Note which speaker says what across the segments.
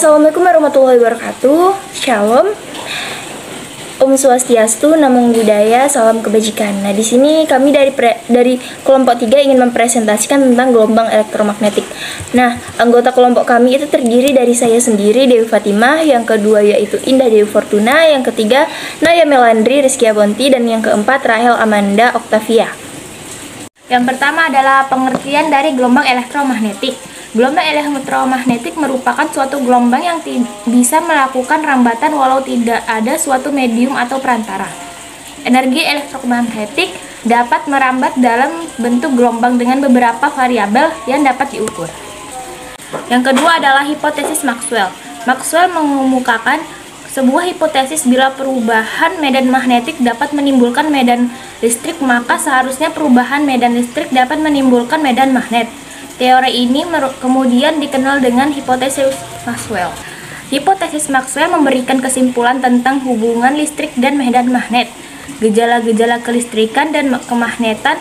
Speaker 1: Assalamualaikum warahmatullahi wabarakatuh. Shalom. Om Swastiastu, Namo Buddhaya, salam kebajikan. Nah, di sini kami dari kelompok 3 ingin mempresentasikan tentang gelombang elektromagnetik. Nah, anggota kelompok kami itu terdiri dari saya sendiri, Dewi Fatimah, yang kedua yaitu Indah Dewi Fortuna, yang ketiga Naya Melandri Rizkia Bonti, dan yang keempat Rahel Amanda Octavia. Yang pertama adalah pengertian dari gelombang elektromagnetik. Gelombang elektromagnetik merupakan suatu gelombang yang bisa melakukan rambatan walau tidak ada suatu medium atau perantara. Energi elektromagnetik dapat merambat dalam bentuk gelombang dengan beberapa variabel yang dapat diukur. Yang kedua adalah hipotesis Maxwell. Maxwell mengemukakan sebuah hipotesis bila perubahan medan magnetik dapat menimbulkan medan listrik, maka seharusnya perubahan medan listrik dapat menimbulkan medan magnet. Teori ini kemudian dikenal dengan hipotesis Maxwell. Hipotesis Maxwell memberikan kesimpulan tentang hubungan listrik dan medan magnet. Gejala-gejala kelistrikan dan kemagnetan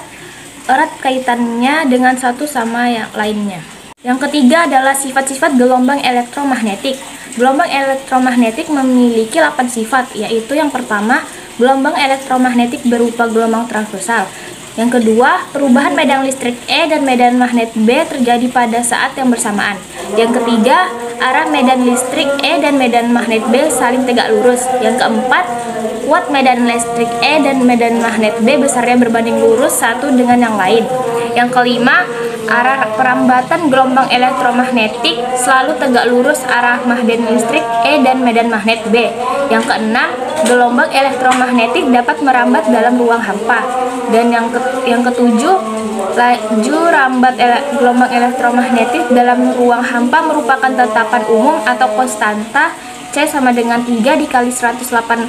Speaker 1: erat kaitannya dengan satu sama yang lainnya. Yang ketiga adalah sifat-sifat gelombang elektromagnetik. Gelombang elektromagnetik memiliki 8 sifat, yaitu yang pertama, gelombang elektromagnetik berupa gelombang transversal. Yang kedua, perubahan medan listrik E dan medan magnet B terjadi pada saat yang bersamaan. Yang ketiga, arah medan listrik E dan medan magnet B saling tegak lurus. Yang keempat, kuat medan listrik E dan medan magnet B besarnya berbanding lurus satu dengan yang lain. Yang kelima, arah perambatan gelombang elektromagnetik selalu tegak lurus arah medan listrik E dan medan magnet B. Yang keenam, gelombang elektromagnetik dapat merambat dalam ruang hampa. Dan yang ketujuh, laju rambat gelombang elektromagnetik dalam ruang hampa merupakan tetapan umum atau konstanta C sama dengan 3 dikali 108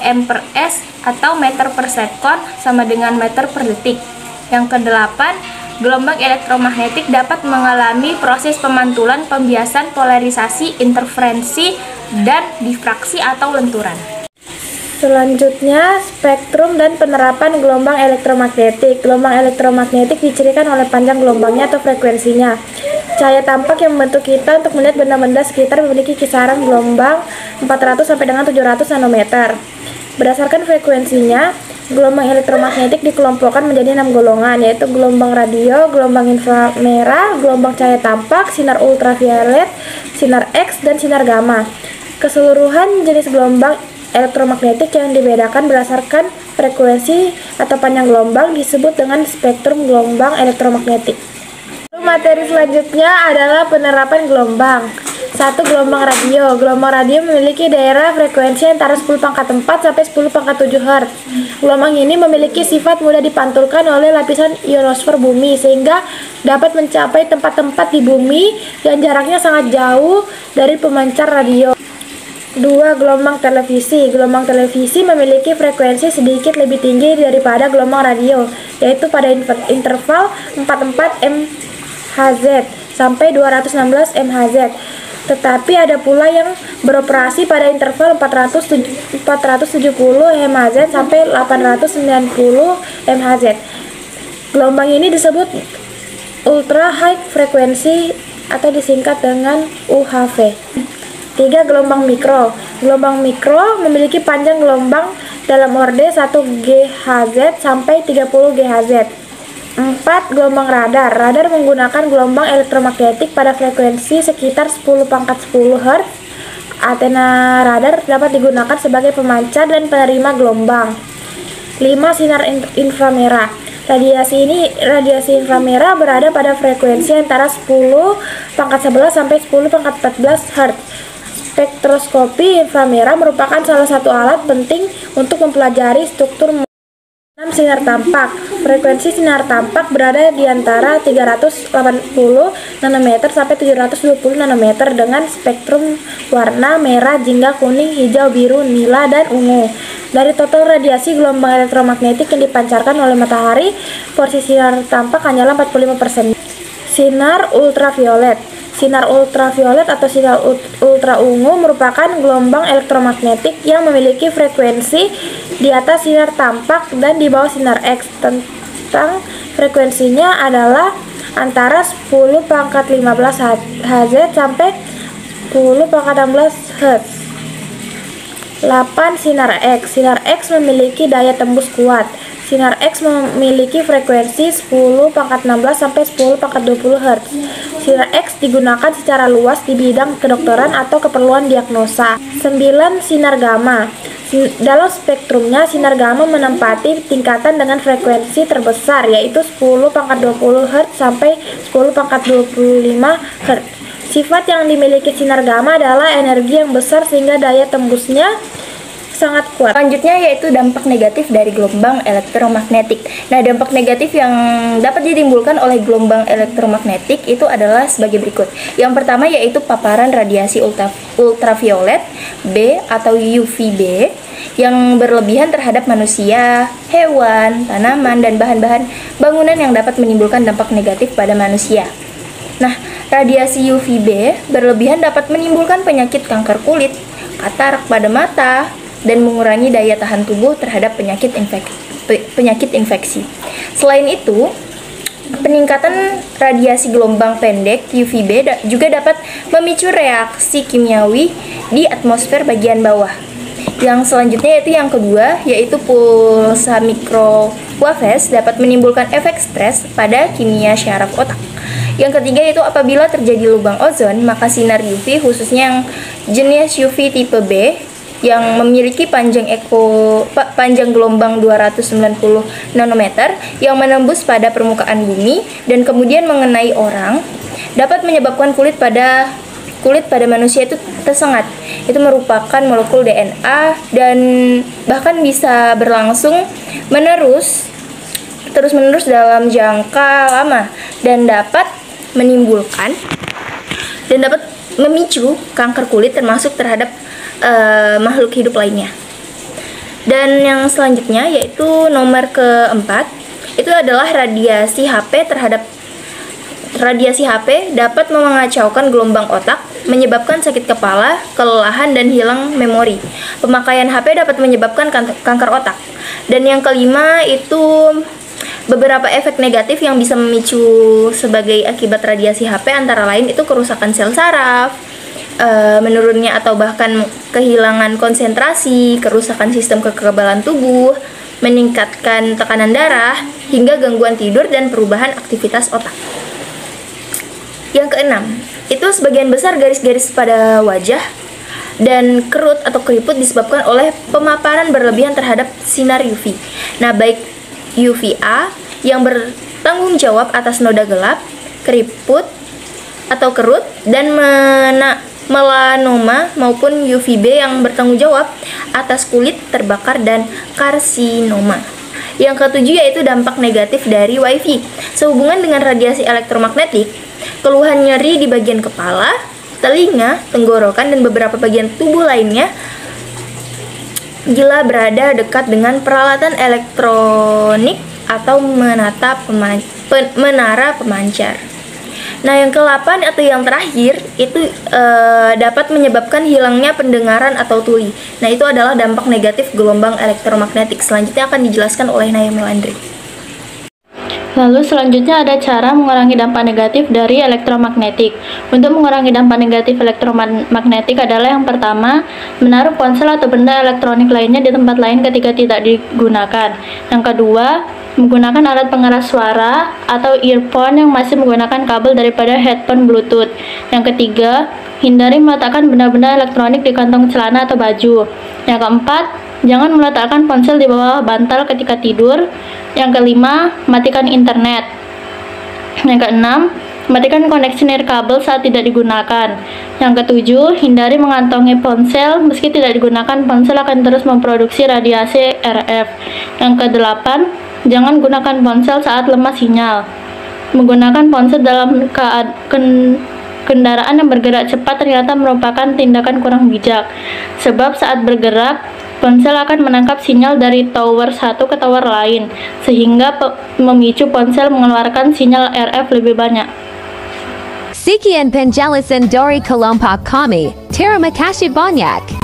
Speaker 1: M/s atau meter per sekon sama dengan meter per detik. Yang kedelapan, gelombang elektromagnetik dapat mengalami proses pemantulan, pembiasan, polarisasi, interferensi, dan difraksi atau lenturan.
Speaker 2: Selanjutnya, spektrum dan penerapan gelombang elektromagnetik. Gelombang elektromagnetik dicirikan oleh panjang gelombangnya atau frekuensinya. Cahaya tampak yang membantu kita untuk melihat benda-benda sekitar memiliki kisaran gelombang 400 sampai dengan 700 nanometer. Berdasarkan frekuensinya, gelombang elektromagnetik dikelompokkan menjadi 6 golongan, yaitu gelombang radio, gelombang inframerah, gelombang cahaya tampak, sinar ultraviolet, sinar X, dan sinar gamma. Keseluruhan jenis gelombang elektromagnetik yang dibedakan berdasarkan frekuensi atau panjang gelombang disebut dengan spektrum gelombang elektromagnetik. Materi selanjutnya adalah penerapan gelombang. 1. Gelombang radio. Gelombang radio memiliki daerah frekuensi antara 10⁴ sampai 10⁷ Hz. Gelombang ini memiliki sifat mudah dipantulkan oleh lapisan ionosfer bumi sehingga dapat mencapai tempat-tempat di bumi yang jaraknya sangat jauh dari pemancar radio. 2. Gelombang televisi. Gelombang televisi memiliki frekuensi sedikit lebih tinggi daripada gelombang radio, yaitu pada interval 44 MHz sampai 216 MHz. Tetapi ada pula yang beroperasi pada interval 470 MHz sampai 890 MHz. Gelombang ini disebut ultra high frequency atau disingkat dengan UHF. 3. Gelombang mikro. Gelombang mikro memiliki panjang gelombang dalam orde 1 GHz sampai 30 GHz. 4. Gelombang radar. Radar menggunakan gelombang elektromagnetik pada frekuensi sekitar 10⁻10 Hz. Antena radar dapat digunakan sebagai pemancar dan penerima gelombang. 5. Sinar inframerah. Radiasi inframerah berada pada frekuensi antara 10⁻11 sampai 10⁻14 Hz. Spektroskopi inframerah merupakan salah satu alat penting untuk mempelajari struktur. 6. Sinar tampak. Frekuensi sinar tampak berada di antara 380 nanometer sampai 720 nanometer dengan spektrum warna merah, jingga, kuning, hijau, biru, nila, dan ungu. Dari total radiasi gelombang elektromagnetik yang dipancarkan oleh matahari, porsi sinar tampak hanyalah 45%. Sinar ultraviolet. Sinar ultraviolet atau sinar ultra ungu merupakan gelombang elektromagnetik yang memiliki frekuensi di atas sinar tampak dan di bawah sinar X. Tentang frekuensinya adalah antara 10⁻15 Hz sampai 10 pangkat 16 Hz. 8. Sinar X. Sinar X memiliki daya tembus kuat. Sinar X memiliki frekuensi 10 pangkat 16 sampai 10 pangkat 20 Hz. Sinar X digunakan secara luas di bidang kedokteran atau keperluan diagnosa. 9. Sinar Gamma. Dalam spektrumnya, sinar gamma menempati tingkatan dengan frekuensi terbesar, yaitu 10 pangkat 20 Hz sampai 10 pangkat 25 Hz. Sifat yang dimiliki sinar gamma adalah energi yang besar sehingga daya tembusnya sangat kuat.
Speaker 1: Selanjutnya yaitu dampak negatif dari gelombang elektromagnetik. Nah, dampak negatif yang dapat ditimbulkan oleh gelombang elektromagnetik itu adalah sebagai berikut. Yang pertama yaitu paparan radiasi ultraviolet B atau UVB yang berlebihan terhadap manusia, hewan, tanaman, dan bahan-bahan bangunan yang dapat menimbulkan dampak negatif pada manusia. Nah, radiasi UVB berlebihan dapat menimbulkan penyakit kanker kulit, katarak pada mata, dan mengurangi daya tahan tubuh terhadap penyakit infeksi. Selain itu, peningkatan radiasi gelombang pendek UVB juga dapat memicu reaksi kimiawi di atmosfer bagian bawah. Yang selanjutnya yaitu yang kedua, yaitu pulsa microwaves dapat menimbulkan efek stres pada kimia syaraf otak. Yang ketiga yaitu apabila terjadi lubang ozon, maka sinar UV khususnya yang jenis UV tipe B yang memiliki panjang gelombang 290 nanometer yang menembus pada permukaan bumi dan kemudian mengenai orang dapat menyebabkan kulit pada manusia itu tersengat. Itu merupakan molekul DNA dan bahkan bisa berlangsung terus-menerus dalam jangka lama dan dapat memicu kanker kulit termasuk terhadap makhluk hidup lainnya. Dan yang selanjutnya yaitu nomor keempat, itu adalah radiasi HP dapat mengacaukan gelombang otak, menyebabkan sakit kepala, kelelahan, dan hilang memori. Pemakaian HP dapat menyebabkan kanker otak. Dan yang kelima itu beberapa efek negatif yang bisa memicu sebagai akibat radiasi HP antara lain itu kerusakan sel saraf, menurunnya atau bahkan kehilangan konsentrasi, kerusakan sistem kekebalan tubuh, meningkatkan tekanan darah, hingga gangguan tidur dan perubahan aktivitas otak. Yang keenam, itu sebagian besar garis-garis pada wajah dan kerut atau keriput disebabkan oleh pemaparan berlebihan terhadap sinar UV. Nah, baik UVA yang bertanggung jawab atas noda gelap, keriput atau kerut, dan melanoma maupun UVB yang bertanggung jawab atas kulit terbakar dan karsinoma. Yang ketujuh yaitu dampak negatif dari WiFi. Sehubungan dengan radiasi elektromagnetik, keluhan nyeri di bagian kepala, telinga, tenggorokan, dan beberapa bagian tubuh lainnya bila berada dekat dengan peralatan elektronik atau menara pemancar. Nah, yang ke-8 atau yang terakhir itu dapat menyebabkan hilangnya pendengaran atau tuli. Nah, itu adalah dampak negatif gelombang elektromagnetik. Selanjutnya akan dijelaskan oleh Naya Melandri.
Speaker 3: Lalu selanjutnya ada cara mengurangi dampak negatif dari elektromagnetik. Untuk mengurangi dampak negatif elektromagnetik adalah yang pertama, menaruh ponsel atau benda elektronik lainnya di tempat lain ketika tidak digunakan. Yang kedua, menggunakan alat pengeras suara atau earphone yang masih menggunakan kabel daripada headphone Bluetooth. Yang ketiga, hindari meletakkan benda-benda elektronik di kantong celana atau baju. Yang keempat, jangan meletakkan ponsel di bawah bantal ketika tidur. Yang kelima, matikan internet. Yang keenam, matikan koneksi nirkabel saat tidak digunakan. Yang ketujuh, hindari mengantongi ponsel meski tidak digunakan. Ponsel akan terus memproduksi radiasi RF. Yang kedelapan, jangan gunakan ponsel saat lemah sinyal. Menggunakan ponsel dalam kendaraan yang bergerak cepat ternyata merupakan tindakan kurang bijak. Sebab saat bergerak, ponsel akan menangkap sinyal dari tower satu ke tower lain, sehingga memicu ponsel mengeluarkan sinyal RF lebih banyak.
Speaker 4: Sekian penjelasan dari kelompok kami. Terima kasih banyak.